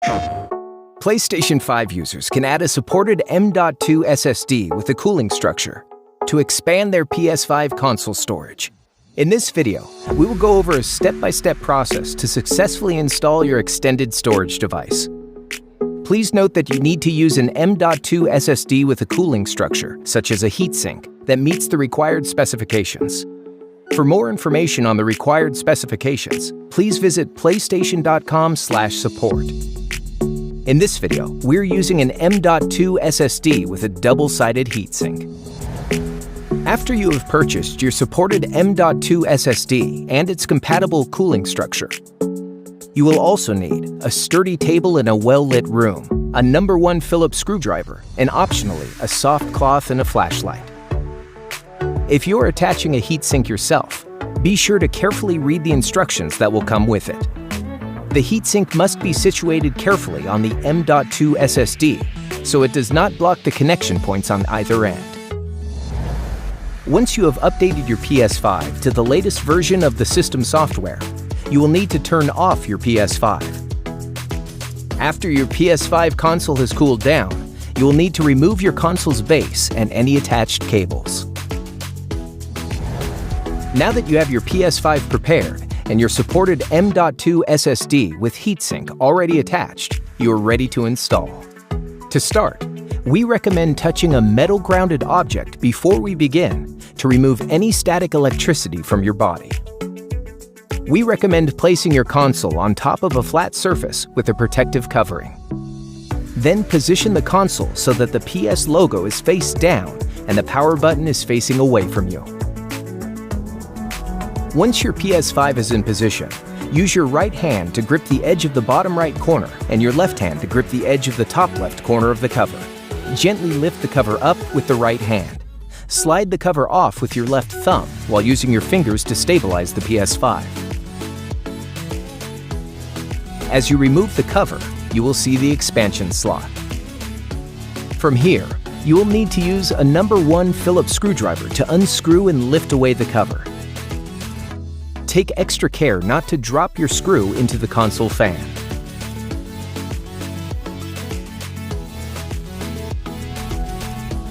PlayStation 5 users can add a supported M.2 SSD with a cooling structure to expand their PS5 console storage. In this video, we will go over a step-by-step process to successfully install your extended storage device. Please note that you need to use an M.2 SSD with a cooling structure, such as a heatsink, that meets the required specifications. For more information on the required specifications, please visit playstation.com/support. In this video, we're using an M.2 SSD with a double-sided heatsink. After you have purchased your supported M.2 SSD and its compatible cooling structure, you will also need a sturdy table in a well-lit room, a No. 1 Phillips screwdriver, and optionally, a soft cloth and a flashlight. If you're attaching a heatsink yourself, be sure to carefully read the instructions that will come with it. The heatsink must be situated carefully on the M.2 SSD, so it does not block the connection points on either end. Once you have updated your PS5 to the latest version of the system software, you will need to turn off your PS5. After your PS5 console has cooled down, you will need to remove your console's base and any attached cables. Now that you have your PS5 prepared and your supported M.2 SSD with heatsink already attached, you are ready to install. To start, we recommend touching a metal-grounded object before we begin to remove any static electricity from your body. We recommend placing your console on top of a flat surface with a protective covering. Then position the console so that the PS logo is face down and the power button is facing away from you. Once your PS5 is in position, use your right hand to grip the edge of the bottom right corner and your left hand to grip the edge of the top left corner of the cover. Gently lift the cover up with the right hand. Slide the cover off with your left thumb while using your fingers to stabilize the PS5. As you remove the cover, you will see the expansion slot. From here, you will need to use a No. 1 Phillips screwdriver to unscrew and lift away the cover. Take extra care not to drop your screw into the console fan.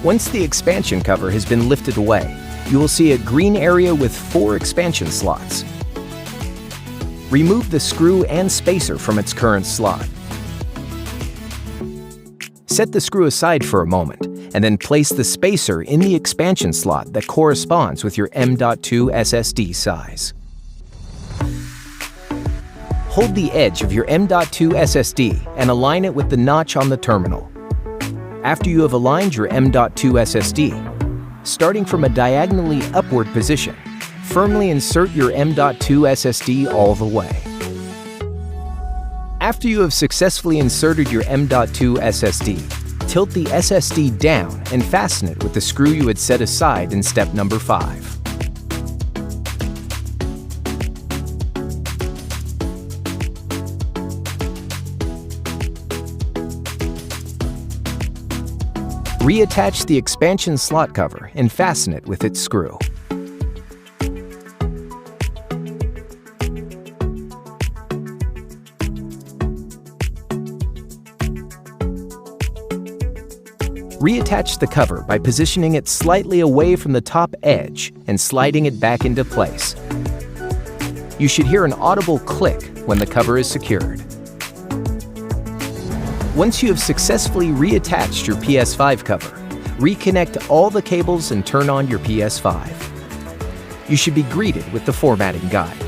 Once the expansion cover has been lifted away, you will see a green area with 4 expansion slots. Remove the screw and spacer from its current slot. Set the screw aside for a moment, and then place the spacer in the expansion slot that corresponds with your M.2 SSD size. Hold the edge of your M.2 SSD and align it with the notch on the terminal. After you have aligned your M.2 SSD, starting from a diagonally upward position, firmly insert your M.2 SSD all the way. After you have successfully inserted your M.2 SSD, tilt the SSD down and fasten it with the screw you had set aside in step number 5. Reattach the expansion slot cover and fasten it with its screw. Reattach the cover by positioning it slightly away from the top edge and sliding it back into place. You should hear an audible click when the cover is secured. Once you have successfully reattached your PS5 cover, reconnect all the cables and turn on your PS5. You should be greeted with the formatting guide.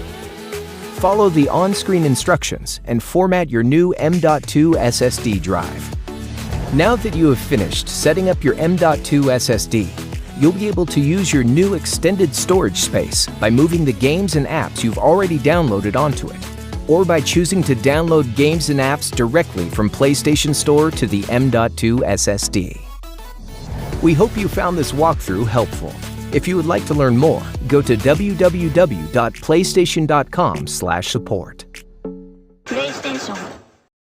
Follow the on-screen instructions and format your new M.2 SSD drive. Now that you have finished setting up your M.2 SSD, you'll be able to use your new extended storage space by moving the games and apps you've already downloaded onto it, or by choosing to download games and apps directly from PlayStation Store to the M.2 SSD. We hope you found this walkthrough helpful. If you would like to learn more, go to www.playstation.com/support.